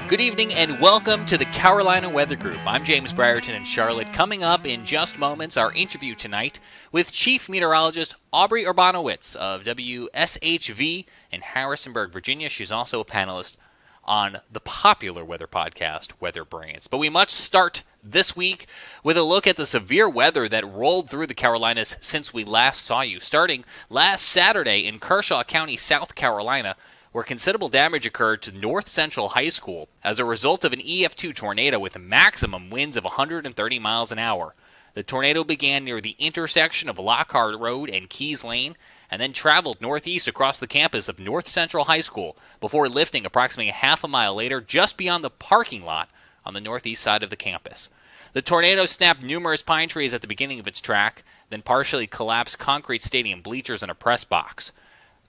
Good evening and welcome to the Carolina Weather Group. I'm James Brierton in Charlotte. Coming up in just moments, our interview tonight with Chief Meteorologist Aubrey Urbanowicz of WSHV in Harrisonburg, Virginia. She's also a panelist on the popular weather podcast, WeatherBrains. But we must start this week with a look at the severe weather that rolled through the Carolinas since we last saw you. Starting last Saturday in Kershaw County, South Carolina, where considerable damage occurred to North Central High School as a result of an EF2 tornado with maximum winds of 130 miles an hour. The tornado began near the intersection of Lockhart Road and Keys Lane and then traveled northeast across the campus of North Central High School before lifting approximately a half a mile later just beyond the parking lot on the northeast side of the campus. The tornado snapped numerous pine trees at the beginning of its track, then partially collapsed concrete stadium bleachers and a press box.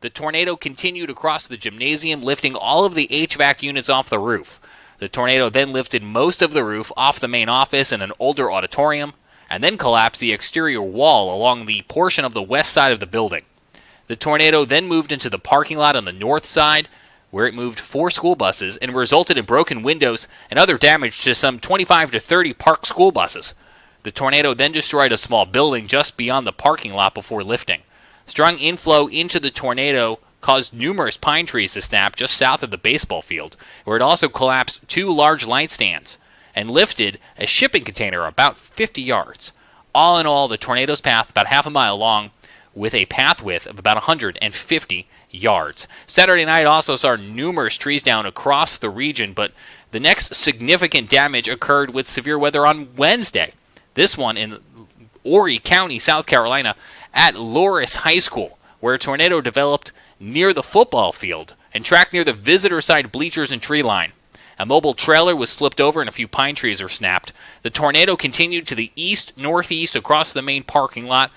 The tornado continued across the gymnasium, lifting all of the HVAC units off the roof. The tornado then lifted most of the roof off the main office and an older auditorium, and then collapsed the exterior wall along the portion of the west side of the building. The tornado then moved into the parking lot on the north side, where it moved 4 school buses and resulted in broken windows and other damage to some 25 to 30 parked school buses. The tornado then destroyed a small building just beyond the parking lot before lifting. Strong inflow into the tornado caused numerous pine trees to snap just south of the baseball field, where it also collapsed 2 large light stands and lifted a shipping container about 50 yards. All in all, the tornado's path about half a mile long with a path width of about 150 yards. Saturday night also saw numerous trees down across the region, but the next significant damage occurred with severe weather on Wednesday. This one in Horry County, South Carolina, at Loris High School, where a tornado developed near the football field and tracked near the visitor side bleachers and tree line. A mobile trailer was flipped over and a few pine trees were snapped. The tornado continued to the east-northeast across the main parking lot,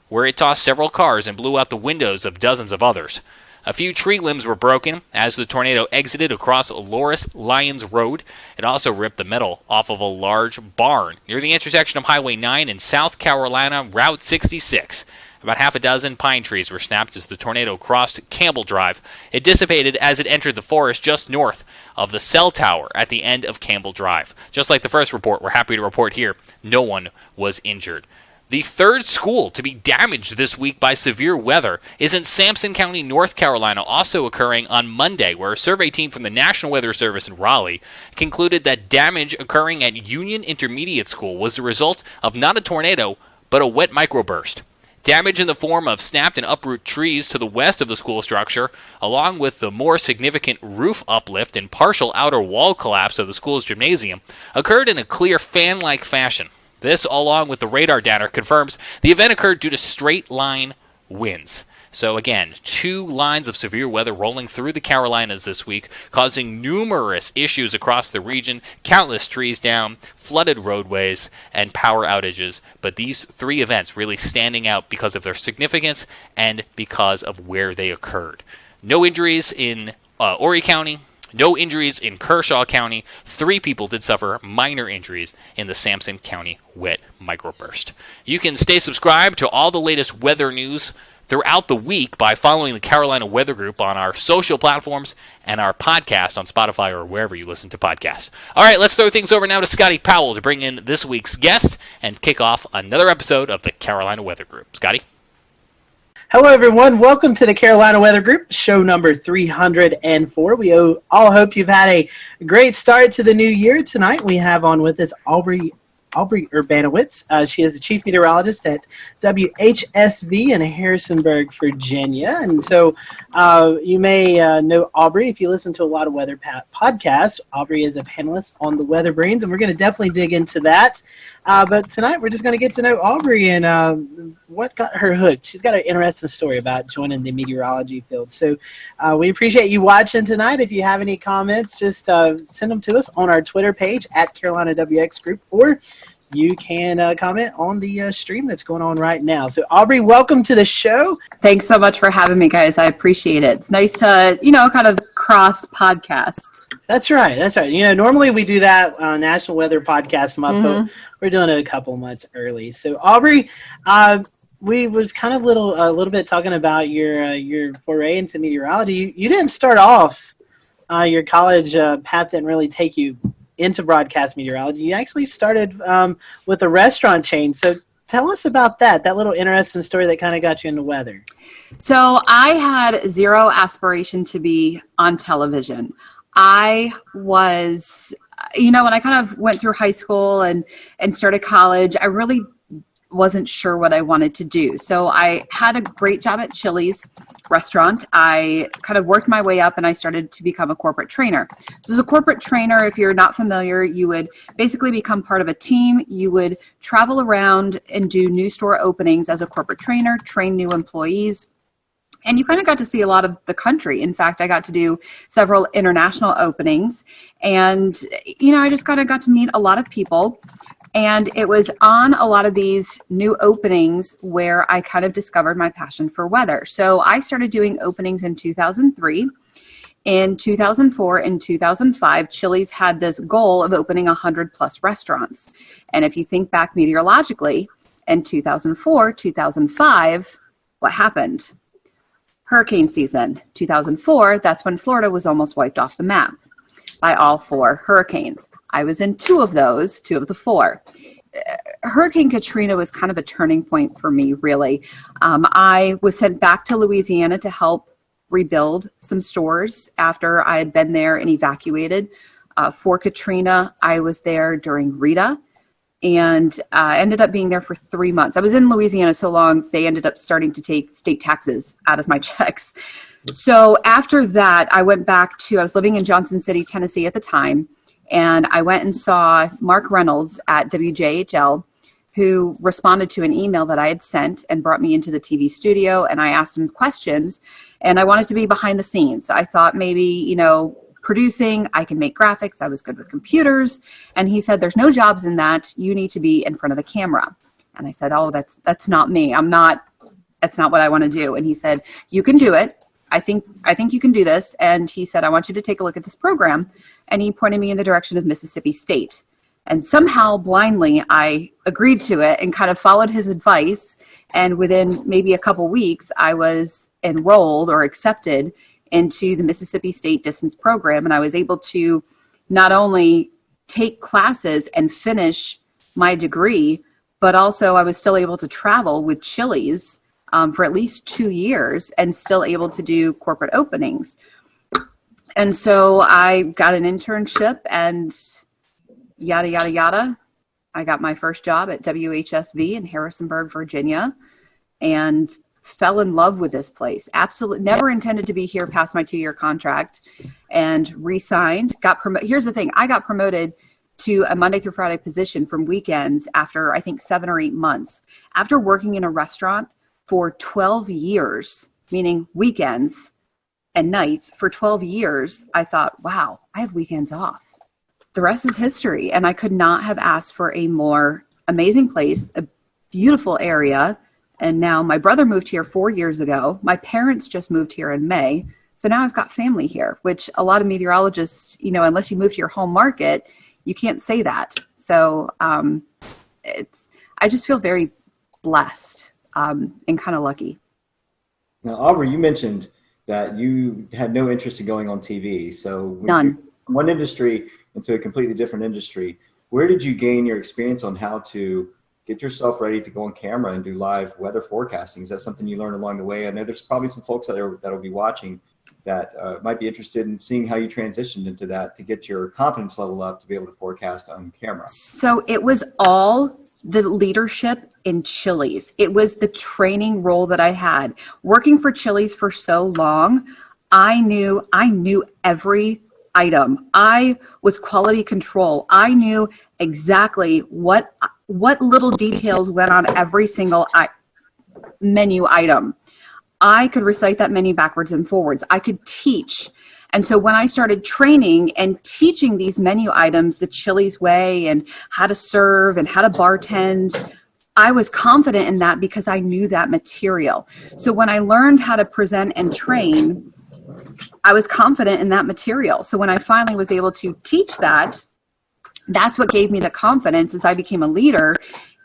where it tossed several cars and blew out the windows of dozens of others. A few tree limbs were broken as the tornado exited across Loris Lyons Road. It also ripped the metal off of a large barn near the intersection of Highway 9 and South Carolina Route 66. About half a dozen pine trees were snapped as the tornado crossed Campbell Drive. It dissipated as it entered the forest just north of the cell tower at the end of Campbell Drive. Just like the first report, we're happy to report here, no one was injured. The third school to be damaged this week by severe weather is in Sampson County, North Carolina, also occurring on Monday, where a survey team from the National Weather Service in Raleigh concluded that damage occurring at Union Intermediate School was the result of not a tornado, but a wet microburst. Damage in the form of snapped and uproot trees to the west of the school structure, along with the more significant roof uplift and partial outer wall collapse of the school's gymnasium, occurred in a clear fan-like fashion. This, along with the radar data, confirms the event occurred due to straight-line winds. So again, 2 lines of severe weather rolling through the Carolinas this week, causing numerous issues across the region, countless trees down, flooded roadways, and power outages. But these 3 events really standing out because of their significance and because of where they occurred. No injuries in Horry County. No injuries in Kershaw County. 3 people did suffer minor injuries in the Sampson County wet microburst. You can stay subscribed to all the latest weather news throughout the week by following the Carolina Weather Group on our social platforms and our podcast on Spotify or wherever you listen to podcasts. All right, let's throw things over now to Scotty Powell to bring in this week's guest and kick off another episode of the Carolina Weather Group. Scotty? Hello, everyone. Welcome to the Carolina Weather Group, show number 304. We all hope you've had a great start to the new year. Tonight, we have on with us Aubrey Urbanowicz. She is the chief meteorologist at WHSV in Harrisonburg, Virginia. And so you may know Aubrey if you listen to a lot of weather podcasts. Aubrey is a panelist on the WeatherBrains, and we're going to definitely dig into that. But tonight we're just going to get to know Aubrey and what got her hooked. She's got an interesting story about joining the meteorology field. So we appreciate you watching tonight. If you have any comments, just send them to us on our Twitter page at Carolina WX Group, or you can comment on the stream that's going on right now. So Aubrey, welcome to the show. Thanks so much for having me, guys. I appreciate it. It's nice to, kind of cross podcast. That's right. Normally we do that National Weather Podcast Month, but we're doing it a couple months early. So Aubrey, we was kind of a little bit talking about your foray into meteorology. You didn't start off your college path didn't really take you into broadcast meteorology. You actually started with a restaurant chain. So tell us about that little interesting story that kind of got you into weather. So I had zero aspiration to be on television. I was, when I kind of went through high school and started college, I really wasn't sure what I wanted to do. So I had a great job at Chili's restaurant. I kind of worked my way up and I started to become a corporate trainer. So as a corporate trainer, if you're not familiar, you would basically become part of a team. You would travel around and do new store openings as a corporate trainer, train new employees. And you kind of got to see a lot of the country. In fact, I got to do several international openings. And, I just kind of got to meet a lot of people. And it was on a lot of these new openings where I kind of discovered my passion for weather. So I started doing openings in 2003. In 2004 and 2005, Chili's had this goal of opening 100 plus restaurants. And if you think back meteorologically, in 2004, 2005, what happened? Hurricane season. 2004, that's when Florida was almost wiped off the map by all 4 hurricanes. I was in 2 of those, 2 of the 4. Hurricane Katrina was kind of a turning point for me, really. I was sent back to Louisiana to help rebuild some stores after I had been there and evacuated. For Katrina, I was there during Rita, and I ended up being there for 3 months. I was in Louisiana so long, they ended up starting to take state taxes out of my checks. So after that, I went back I was living in Johnson City, Tennessee at the time, and I went and saw Mark Reynolds at WJHL, who responded to an email that I had sent and brought me into the TV studio, and I asked him questions, and I wanted to be behind the scenes. I thought maybe, producing, I can make graphics, I was good with computers, and he said, there's no jobs in that, you need to be in front of the camera. And I said, oh, that's not me, that's not what I want to do. And he said, you can do it. I think you can do this. And he said, I want you to take a look at this program. And he pointed me in the direction of Mississippi State. And somehow blindly, I agreed to it and kind of followed his advice. And within maybe a couple weeks, I was enrolled or accepted into the Mississippi State distance program. And I was able to not only take classes and finish my degree, but also I was still able to travel with Chili's for at least 2 years and still able to do corporate openings. And so I got an internship and yada, yada, yada. I got my first job at WHSV in Harrisonburg, Virginia, and fell in love with this place. Absolutely never intended to be here past my 2-year contract, and re-signed, got promoted. Here's the thing. I got promoted to a Monday through Friday position from weekends after I think 7 or 8 months. After working in a restaurant for 12 years, meaning weekends and nights for 12 years, I thought, wow, I have weekends off. The rest is history. And I could not have asked for a more amazing place, a beautiful area. And now my brother moved here 4 years ago. My parents just moved here in May. So now I've got family here, which a lot of meteorologists, unless you move to your home market, you can't say that. So I just feel very blessed and kind of lucky. Now, Aubrey, you mentioned that you had no interest in going on TV. So none. From one industry into a completely different industry, where did you gain your experience on how to get yourself ready to go on camera and do live weather forecasting? Is that something you learned along the way? I know there's probably some folks that'll be watching that might be interested in seeing how you transitioned into that to get your confidence level up to be able to forecast on camera. So it was all the leadership in Chili's. It was the training role that I had. Working for Chili's for so long, I knew every item. I was quality control. I knew exactly what little details went on every single menu item. I could recite that menu backwards and forwards. I could teach. And so when I started training and teaching these menu items the Chili's way and how to serve and how to bartend, I was confident in that because I knew that material. So when I learned how to present and train, I was confident in that material. So when I finally was able to teach that, that's what gave me the confidence as I became a leader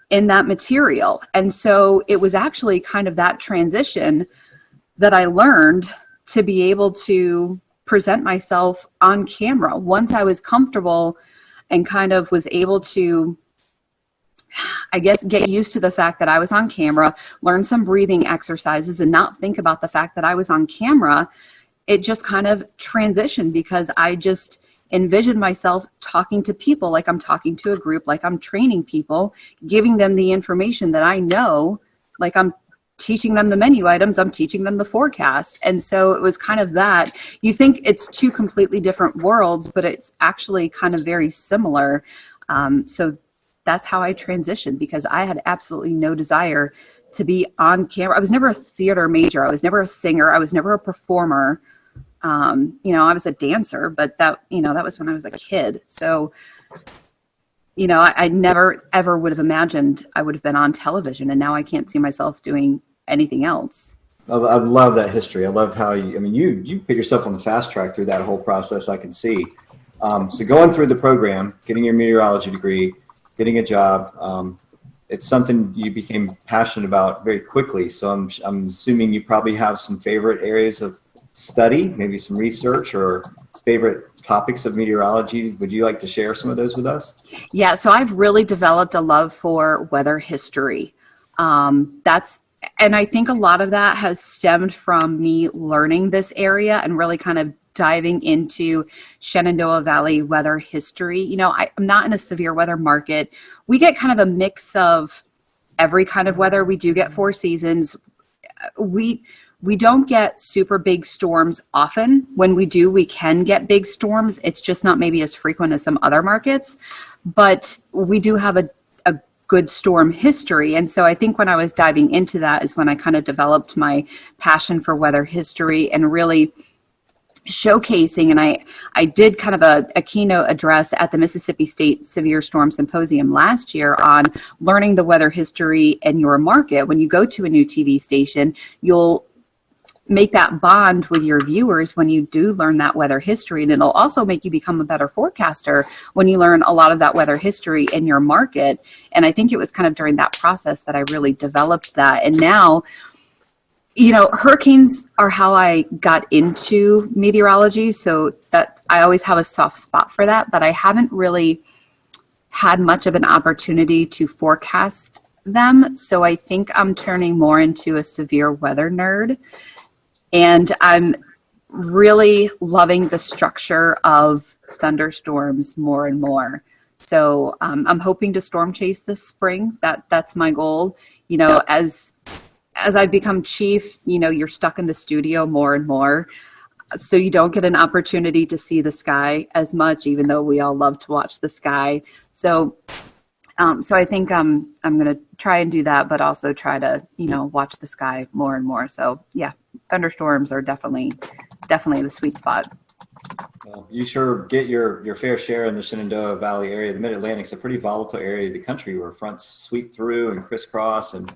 in that material. And so it was actually kind of that transition that I learned to be able to present myself on camera. Once I was comfortable and kind of was able to, I guess, get used to the fact that I was on camera, learn some breathing exercises and not think about the fact that I was on camera, it just kind of transitioned, because I just envisioned myself talking to people like I'm talking to a group, like I'm training people, giving them the information that I know, like I'm teaching them the menu items, I'm teaching them the forecast. And so it was kind of that. You think it's two completely different worlds, but it's actually kind of very similar. So that's how I transitioned, because I had absolutely no desire to be on camera. I was never a theater major. I was never a singer. I was never a performer. I was a dancer, but that was when I was a kid. So, I never ever would have imagined I would have been on television, and now I can't see myself doing anything else. I love that history. I love how you put yourself on the fast track through that whole process. I can see. So going through the program, getting your meteorology degree, getting a job, it's something you became passionate about very quickly. So I'm assuming you probably have some favorite areas of study, maybe some research or favorite topics of meteorology. Would you like to share some of those with us? Yeah, so I've really developed a love for weather history. And I think a lot of that has stemmed from me learning this area and really kind of diving into Shenandoah Valley weather history. I'm not in a severe weather market. We get kind of a mix of every kind of weather. We do get 4 seasons. We don't get super big storms often. When we do, we can get big storms. It's just not maybe as frequent as some other markets, but we do have a good storm history. And so I think when I was diving into that is when I kind of developed my passion for weather history and really showcasing. And I did kind of a keynote address at the Mississippi State Severe Storm Symposium last year on learning the weather history in your market. When you go to a new TV station, you'll make that bond with your viewers when you do learn that weather history. And it'll also make you become a better forecaster when you learn a lot of that weather history in your market. And I think it was kind of during that process that I really developed that. And now, hurricanes are how I got into meteorology. So that I always have a soft spot for that, but I haven't really had much of an opportunity to forecast them. So I think I'm turning more into a severe weather nerd. And I'm really loving the structure of thunderstorms more and more. So I'm hoping to storm chase this spring. That's my goal. As I become chief, you're stuck in the studio more and more. So you don't get an opportunity to see the sky as much, even though we all love to watch the sky. So I think I'm going to try and do that, but also try to, watch the sky more and more. So yeah, thunderstorms are definitely the sweet spot. Well, you sure get your fair share in the Shenandoah Valley area. The Mid-Atlantic's a pretty volatile area of the country where fronts sweep through and crisscross and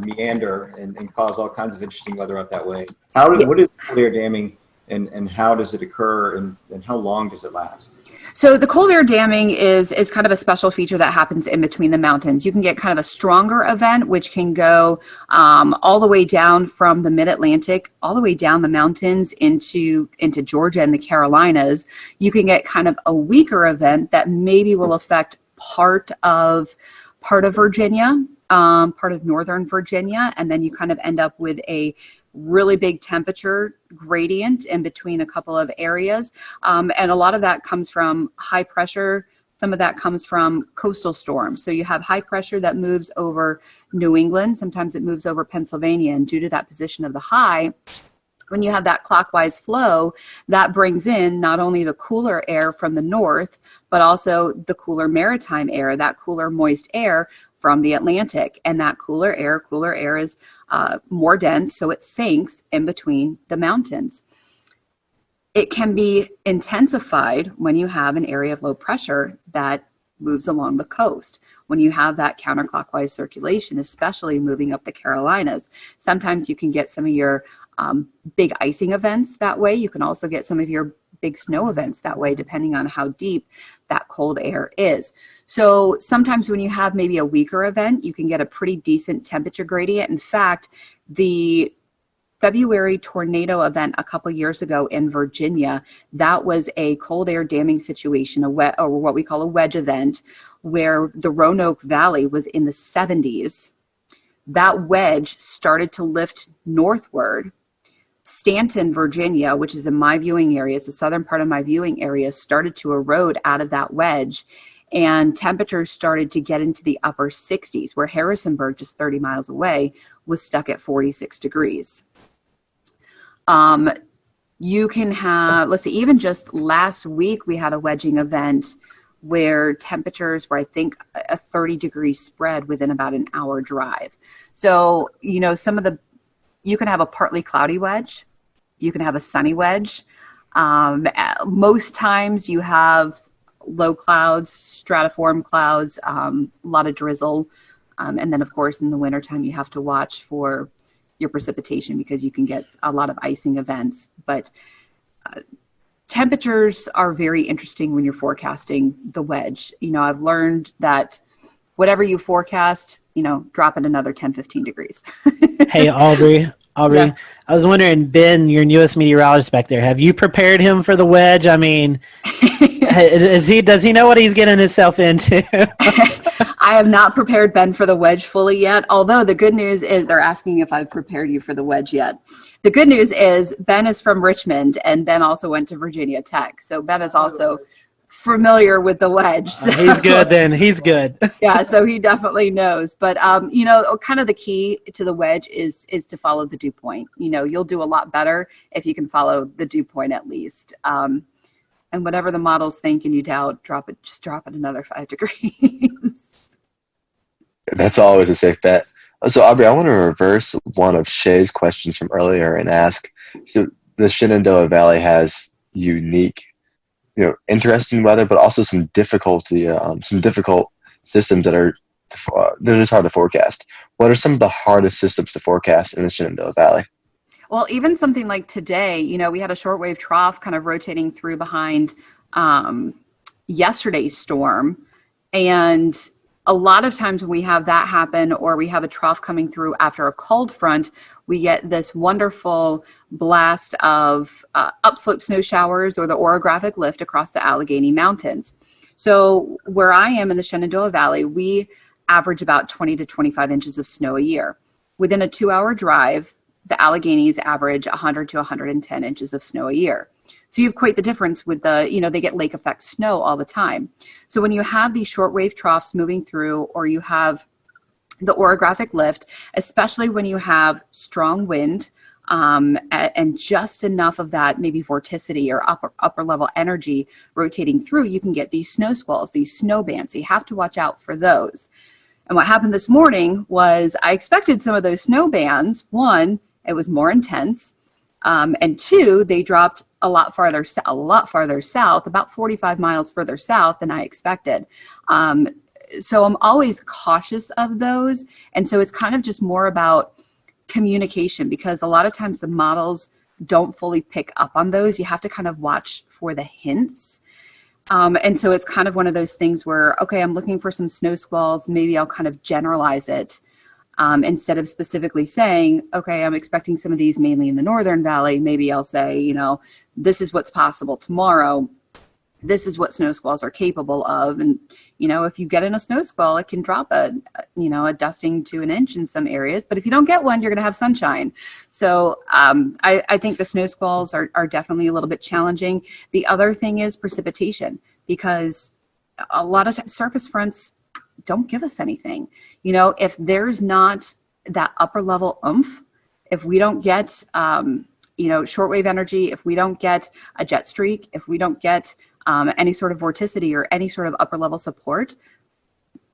meander and cause all kinds of interesting weather up that way. What is cold air damming and how does it occur and how long does it last? So the cold air damming is kind of a special feature that happens in between the mountains. You can get kind of a stronger event, which can go all the way down from the mid-Atlantic, all the way down the mountains into Georgia and the Carolinas. You can get kind of a weaker event that maybe will affect part of Virginia, part of northern Virginia, and then you kind of end up with a really big temperature gradient in between a couple of areas. And a lot of that comes from high pressure. Some of that comes from coastal storms. So you have high pressure that moves over New England. Sometimes it moves over Pennsylvania. And due to that position of the high, when you have that clockwise flow, that brings in not only the cooler air from the north, but also the cooler maritime air, that cooler moist air from the Atlantic. And that cooler air is more dense, so it sinks in between the mountains. It can be intensified when you have an area of low pressure that moves along the coast. When you have that counterclockwise circulation, especially moving up the Carolinas, sometimes you can get some of your big icing events that way. You can also get some of your big snow events that way, depending on how deep that cold air is. So sometimes when you have maybe a weaker event, you can get a pretty decent temperature gradient. In fact, the February tornado event a couple years ago in Virginia, that was a cold air damming situation, or what we call a wedge event, where the Roanoke Valley was in the 70s. That wedge started to lift northward. Stanton, Virginia, which is in my viewing area, it's the southern part of my viewing area, started to erode out of that wedge, and temperatures started to get into the upper 60s, where Harrisonburg, just 30 miles away, was stuck at 46 degrees. You can have, let's see, even just last week, we had a wedging event where temperatures were, I think, a 30-degree spread within about an hour drive. So, you know, you can have a partly cloudy wedge. You can have a sunny wedge. Most times you have low clouds, stratiform clouds, a lot of drizzle. And then, of course, in the wintertime, you have to watch for your precipitation because you can get a lot of icing events. But temperatures are very interesting when you're forecasting the wedge. You know, I've learned that whatever you forecast, you know, drop it another 10, 15 degrees. Hey, Aubrey, Yeah. I was wondering, Ben, your newest meteorologist back there, have you prepared him for the wedge? I mean, does he know what he's getting himself into? I have not prepared Ben for the wedge fully yet, although the good news is they're asking if I've prepared you for the wedge yet. The good news is Ben is from Richmond, and Ben also went to Virginia Tech. So Ben is also familiar with the wedge. So. He's good then. He's good. Yeah, so he definitely knows. But, you know, kind of the key to the wedge is to follow the dew point. You know, you'll do a lot better if you can follow the dew point at least. And whatever the models think and you doubt, just drop it another 5 degrees. That's always a safe bet. So, Aubrey, I want to reverse one of Shay's questions from earlier and ask, so the Shenandoah Valley has unique, you know, interesting weather, but also some difficult systems that are they're just hard to forecast. What are some of the hardest systems to forecast in the Shenandoah Valley? Well, even something like today, you know, we had a shortwave trough kind of rotating through behind yesterday's storm. And a lot of times when we have that happen, or we have a trough coming through after a cold front, we get this wonderful blast of upslope snow showers or the orographic lift across the Allegheny Mountains. So where I am in the Shenandoah Valley, we average about 20 to 25 inches of snow a year. Within a 2-hour drive, the Alleghenies average 100 to 110 inches of snow a year. So you have quite the difference with they get lake effect snow all the time. So when you have these shortwave troughs moving through, or you have the orographic lift, especially when you have strong wind and just enough of that maybe vorticity or upper level energy rotating through, you can get these snow squalls, these snow bands. So you have to watch out for those. And what happened this morning was I expected some of those snow bands. One, it was more intense. And two, they dropped a lot farther south, about 45 miles further south than I expected. So I'm always cautious of those. And so it's kind of just more about communication, because a lot of times the models don't fully pick up on those. You have to kind of watch for the hints. And so it's kind of one of those things where, okay, I'm looking for some snow squalls. Maybe I'll kind of generalize it. Instead of specifically saying, okay, I'm expecting some of these mainly in the Northern Valley, maybe I'll say, you know, this is what's possible tomorrow. This is what snow squalls are capable of. And, you know, if you get in a snow squall, it can drop a dusting to an inch in some areas. But if you don't get one, you're going to have sunshine. So I think the snow squalls are definitely a little bit challenging. The other thing is precipitation, because a lot of times surface fronts don't give us anything. You know, if there's not that upper level oomph, if we don't get, shortwave energy, if we don't get a jet streak, if we don't get any sort of vorticity or any sort of upper level support,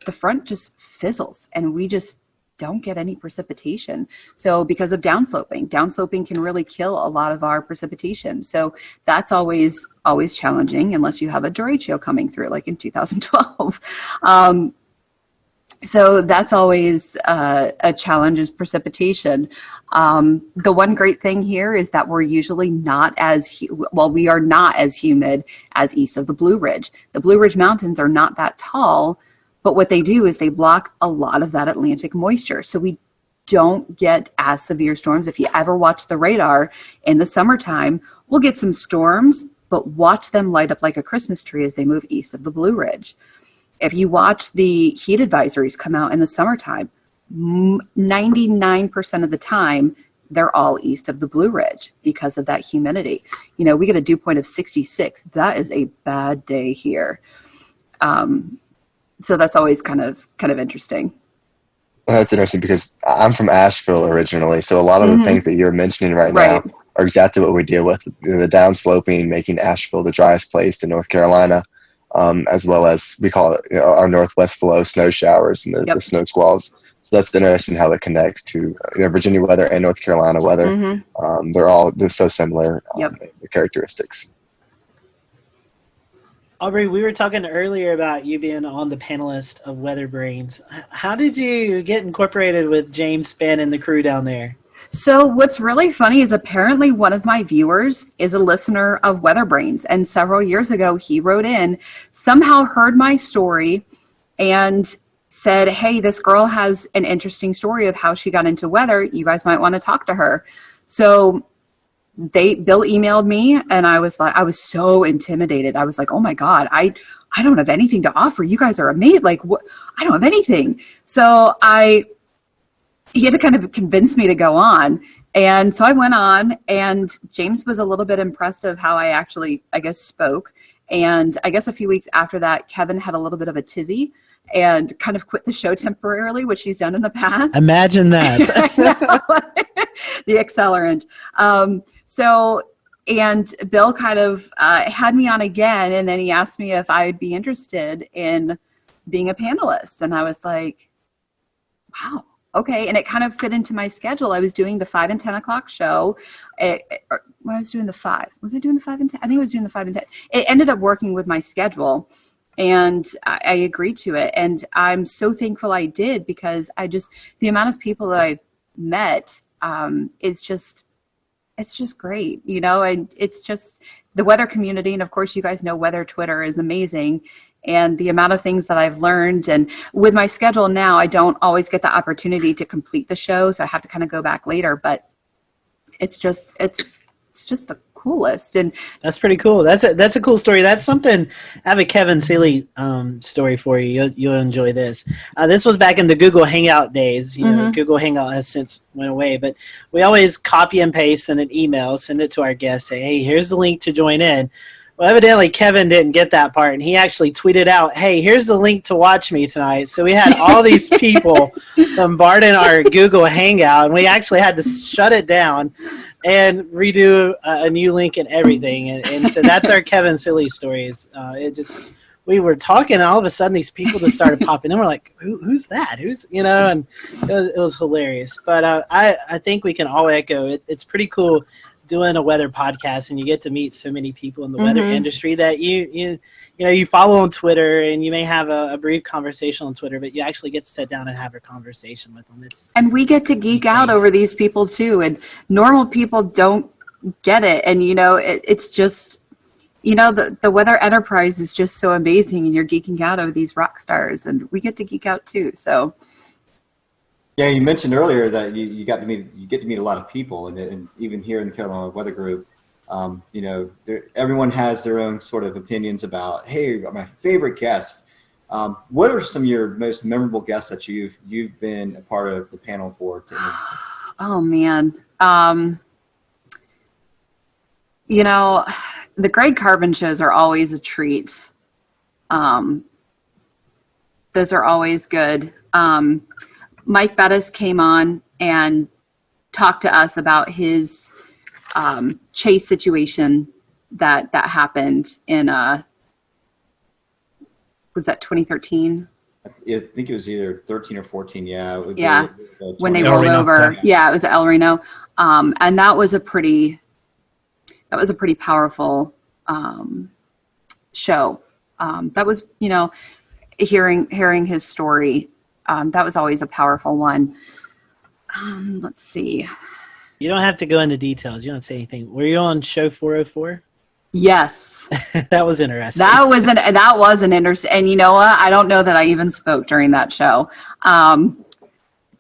the front just fizzles and we just don't get any precipitation. So because of downsloping can really kill a lot of our precipitation. So that's always challenging unless you have a derecho coming through like in 2012. So that's always a challenge, is precipitation. The one great thing here is that we're usually we are not as humid as east of the Blue Ridge. The Blue Ridge Mountains are not that tall, but what they do is they block a lot of that Atlantic moisture. So we don't get as severe storms. If you ever watch the radar in the summertime, we'll get some storms, but watch them light up like a Christmas tree as they move east of the Blue Ridge. If you watch the heat advisories come out in the summertime, 99% of the time, they're all east of the Blue Ridge because of that humidity. You know, we get a dew point of 66. That is a bad day here. So that's always kind of interesting. Well, that's interesting because I'm from Asheville originally, so a lot of the things that you're mentioning right now are exactly what we deal with. The downsloping, making Asheville the driest place in North Carolina, as well as we call it, our northwest flow, snow showers and the snow squalls. So that's interesting how it connects to Virginia weather and North Carolina weather. They're so similar the characteristics. Aubrey, we were talking earlier about you being on the panelist of WeatherBrains. How did you get incorporated with James Spann and the crew down there? So what's really funny is apparently one of my viewers is a listener of WeatherBrains, and several years ago he wrote in, somehow heard my story and said, hey, this girl has an interesting story of how she got into weather. You guys might want to talk to her. So Bill emailed me, and I was so intimidated. I was like, oh my God, I don't have anything to offer. You guys are amazing. Like, what? I don't have anything. So he had to kind of convince me to go on. And so I went on, and James was a little bit impressed of how I actually, I guess, spoke. And I guess a few weeks after that, Kevin had a little bit of a tizzy and kind of quit the show temporarily, which he's done in the past. Imagine that. The accelerant. And Bill kind of had me on again, and then he asked me if I'd be interested in being a panelist. And I was like, wow, okay. And it kind of fit into my schedule. I was doing the 5 and 10 o'clock show. I was doing the 5. Was I doing the 5 and 10? I think I was doing the 5 and 10. It ended up working with my schedule. And I agreed to it. And I'm so thankful I did, because the amount of people that I've met it's just great, and it's just the weather community. And of course, you guys know Weather Twitter is amazing. And the amount of things that I've learned, and with my schedule now, I don't always get the opportunity to complete the show. So I have to kind of go back later, but it's just the coolest. And that's pretty cool. That's a cool story. That's something. I have a Kevin Seeley story for you. You'll enjoy this. This was back in the Google Hangout days. Google Hangout has since went away, but we always copy and paste in an email, send it to our guests, say, hey, here's the link to join in. Well, evidently Kevin didn't get that part, and he actually tweeted out, hey, here's the link to watch me tonight. So we had all these people bombarding our Google Hangout, and we actually had to shut it down and redo a new link and everything. And so that's our Kevin Seeley stories. We were talking, and all of a sudden these people just started popping in. We're like, who's that? And it was hilarious. But I think we can all echo it's pretty cool doing a weather podcast, and you get to meet so many people in the weather industry that you follow on Twitter, and you may have a brief conversation on Twitter, but you actually get to sit down and have a conversation with them. And we get to geek out over these people too, and normal people don't get it. And it's just the weather enterprise is just so amazing, and you're geeking out over these rock stars, and we get to geek out too. So yeah, you mentioned earlier that you get to meet a lot of people, and even here in the Carolina Weather Group, everyone has their own sort of opinions about, hey, my favorite guests. What are some of your most memorable guests that you've been a part of the panel for? Oh man, the Greg Carbon shows are always a treat. Those are always good. Mike Bettis came on and talked to us about his chase situation that happened in was that 2013? I think it was either 13 or 14. Yeah. When they rolled over. Yeah, it was El Reno, and that was a pretty powerful show. That was hearing his story. That was always a powerful one. Let's see. You don't have to go into details. You don't say anything. Were you on show 404? Yes. That was interesting. That was an interesting. And you know what? I don't know that I even spoke during that show.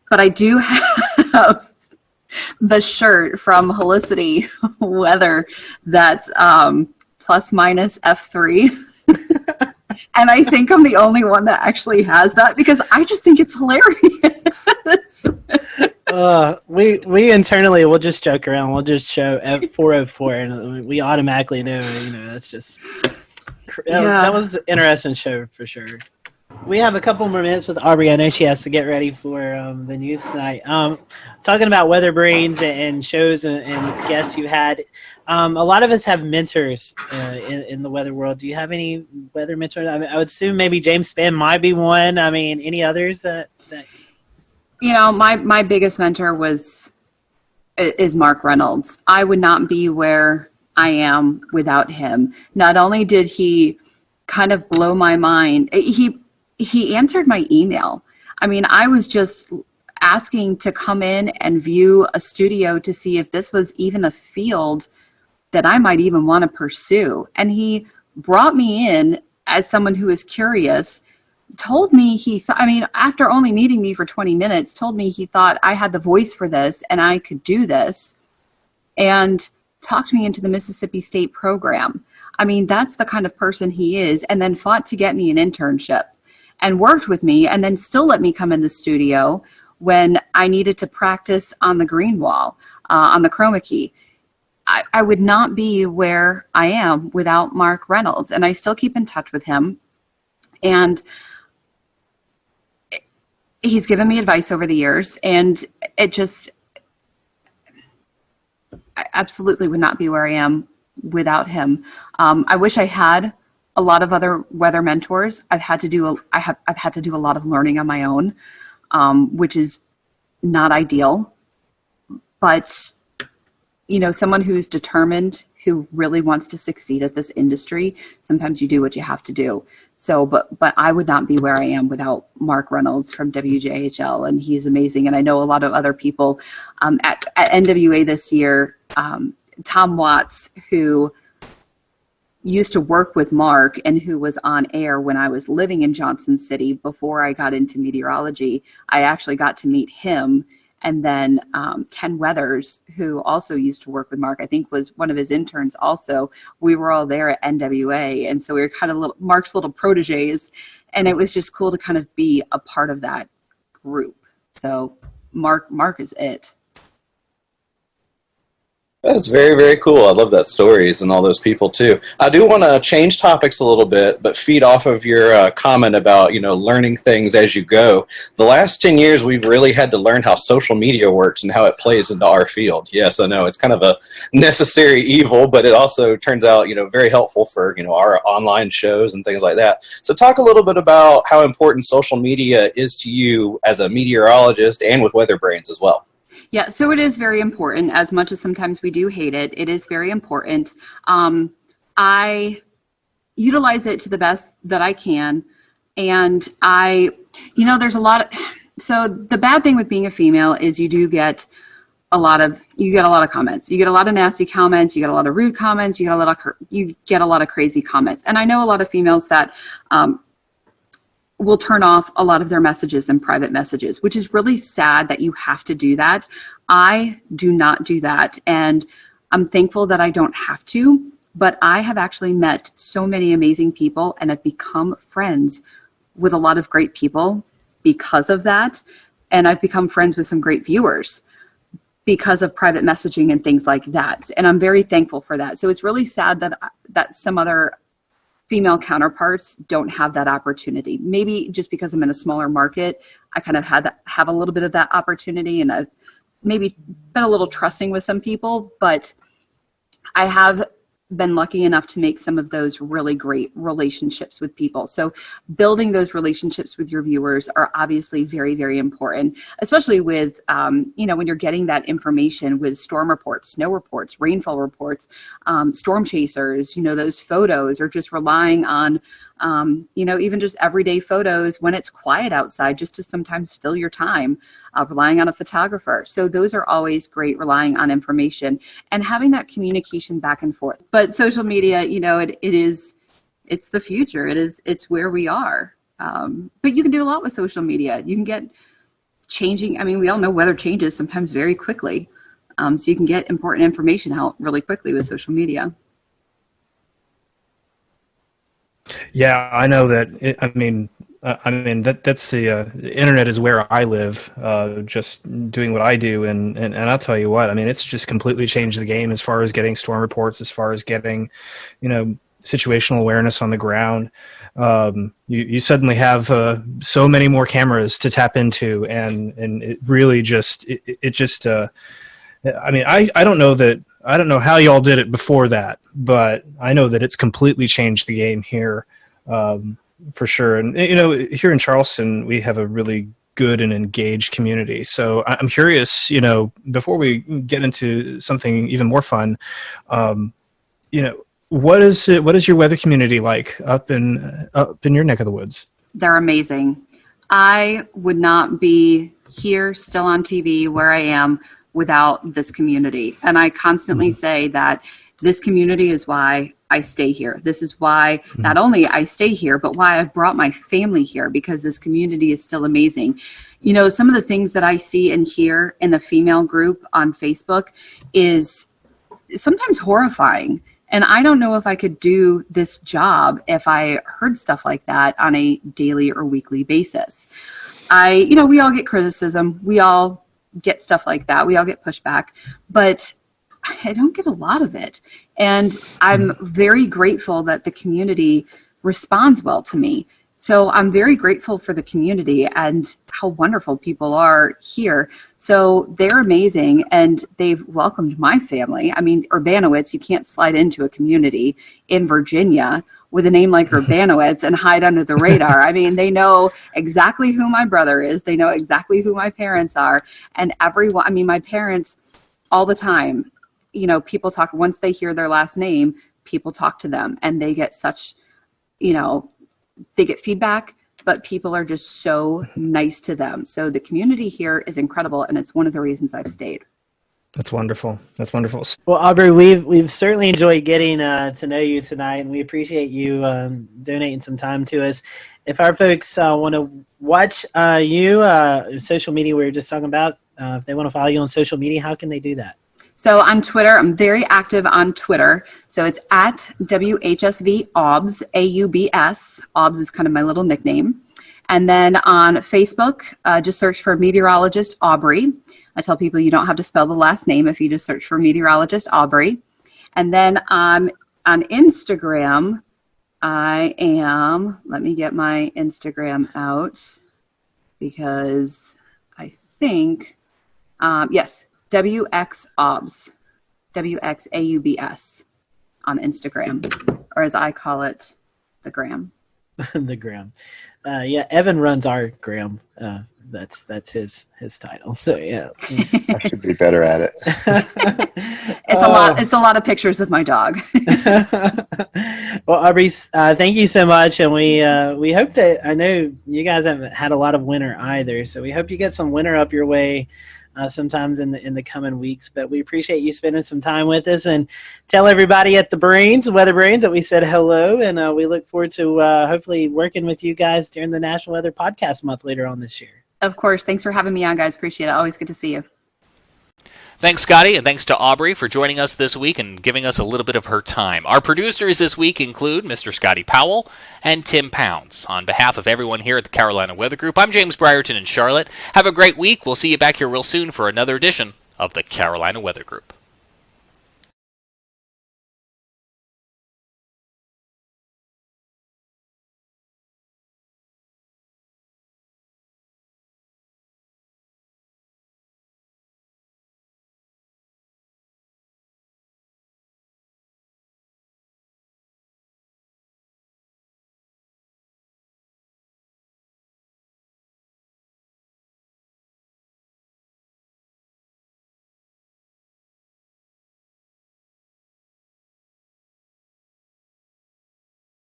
but I do have the shirt from Helicity Weather that's plus minus F3. And I think I'm the only one that actually has that because I just think it's hilarious. We internally will just joke around. We'll just show F404, and we automatically know. That's just that was an interesting show for sure. We have a couple more minutes with Aubrey. I know she has to get ready for the news tonight. Talking about WeatherBrains and shows and guests you had. A lot of us have mentors in the weather world. Do you have any weather mentors? I would assume maybe James Spann might be one. I mean, any others that my biggest mentor is Mark Reynolds. I would not be where I am without him. Not only did he kind of blow my mind, he answered my email. I mean, I was just asking to come in and view a studio to see if this was even a field that I might even want to pursue. And he brought me in as someone who is curious, told me after only meeting me for 20 minutes, told me he thought I had the voice for this and I could do this, and talked me into the Mississippi State program. I mean, that's the kind of person he is, and then fought to get me an internship and worked with me, and then still let me come in the studio when I needed to practice on the green wall, on the chroma key. I would not be where I am without Mark Reynolds, and I still keep in touch with him. And he's given me advice over the years, and I absolutely would not be where I am without him. I wish I had a lot of other weather mentors. I've had to do a lot of learning on my own, which is not ideal, but someone who's determined, who really wants to succeed at this industry, sometimes you do what you have to do. So, but I would not be where I am without Mark Reynolds from WJHL, and he's amazing. And I know a lot of other people at NWA this year, Tom Watts, who used to work with Mark and who was on air when I was living in Johnson City before I got into meteorology. I actually got to meet him. And then Ken Weathers, who also used to work with Mark, I think was one of his interns also. We were all there at NWA. And so we were kind of Mark's little proteges. And it was just cool to kind of be a part of that group. So Mark is it. That's very, very cool. I love that stories and all those people too. I do want to change topics a little bit, but feed off of your comment about, learning things as you go. The last 10 years, we've really had to learn how social media works and how it plays into our field. Yes, I know it's kind of a necessary evil, but it also turns out, very helpful for, our online shows and things like that. So talk a little bit about how important social media is to you as a meteorologist and with WeatherBrains as well. Yeah, so it is very important. As much as sometimes we do hate it, it is very important. I utilize it to the best that I can. And there's a lot so the bad thing with being a female is you get a lot of comments. You get a lot of nasty comments. You get a lot of rude comments. You get a lot of crazy comments. And I know a lot of females that will turn off a lot of their messages and private messages, which is really sad that you have to do that. I do not do that. And I'm thankful that I don't have to, but I have actually met so many amazing people and have become friends with a lot of great people because of that. And I've become friends with some great viewers because of private messaging and things like that. And I'm very thankful for that. So it's really sad that some other female counterparts don't have that opportunity. Maybe just because I'm in a smaller market, I kind of have a little bit of that opportunity, and I've maybe been a little trusting with some people, but I have been lucky enough to make some of those really great relationships with people. So building those relationships with your viewers are obviously very, very important, especially with, when you're getting that information with storm reports, snow reports, rainfall reports, storm chasers, those photos, or just relying on, even just everyday photos when it's quiet outside, just to sometimes fill your time, relying on a photographer. So those are always great, relying on information and having that communication back and forth. But social media, it's the future. It's where we are. But you can do a lot with social media. You can get changing. I mean, we all know weather changes sometimes very quickly. So you can get important information out really quickly with social media. Yeah, I know that. That's the internet is where I live. Just doing what I do, and I'll tell you what. I mean, it's just completely changed the game as far as getting storm reports, as far as getting, situational awareness on the ground. You suddenly have so many more cameras to tap into, and it really just I don't know that. I don't know how y'all did it before that, but I know that it's completely changed the game here, for sure. And here in Charleston, we have a really good and engaged community. So I'm curious, before we get into something even more fun, what is your weather community like up in your neck of the woods? They're amazing. I would not be here still on TV where I am without this community. And I constantly say that this community is why I stay here. This is why not only I stay here, but why I've brought my family here, because this community is still amazing. Some of the things that I see and hear in the female group on Facebook is sometimes horrifying. And I don't know if I could do this job if I heard stuff like that on a daily or weekly basis. We all get criticism. We all get stuff like that. We all get pushback, but I don't get a lot of it. And I'm very grateful that the community responds well to me. So I'm very grateful for the community and how wonderful people are here. So they're amazing, and they've welcomed my family. I mean, Urbanowicz, you can't slide into a community in Virginia with a name like Urbanowicz and hide under the radar. I mean, they know exactly who my brother is. They know exactly who my parents are. And my parents, all the time, people talk, once they hear their last name, people talk to them, and they get such, they get feedback, but people are just so nice to them. So the community here is incredible, and it's one of the reasons I've stayed. That's wonderful. That's wonderful. Well, Aubrey, we've certainly enjoyed getting to know you tonight, and we appreciate you donating some time to us. If our folks want to watch social media we were just talking about, if they want to follow you on social media, how can they do that? So on Twitter, I'm very active on Twitter. So it's at WHSV Aubs, AUBS. Aubs is kind of my little nickname. And then on Facebook, just search for Meteorologist Aubrey. I tell people you don't have to spell the last name if you just search for Meteorologist Aubrey. And then on Instagram, let me get my Instagram out, because I think, yes, WXAubs, WXAUBS on Instagram, or as I call it, the gram. The gram. Evan runs our gram. That's his title. So yeah, I should be better at it. It's a lot of pictures of my dog. Well, Aubrey, thank you so much, and we hope that, I know you guys haven't had a lot of winter either, so we hope you get some winter up your way sometimes in the coming weeks. But we appreciate you spending some time with us, and tell everybody at the WeatherBrains that we said hello, and we look forward to hopefully working with you guys during the National Weather Podcast Month later on this year. Of course. Thanks for having me on, guys. Appreciate it. Always good to see you. Thanks, Scotty, and thanks to Aubrey for joining us this week and giving us a little bit of her time. Our producers this week include Mr. Scotty Powell and Tim Pounds. On behalf of everyone here at the Carolina Weather Group, I'm James Brierton in Charlotte. Have a great week. We'll see you back here real soon for another edition of the Carolina Weather Group.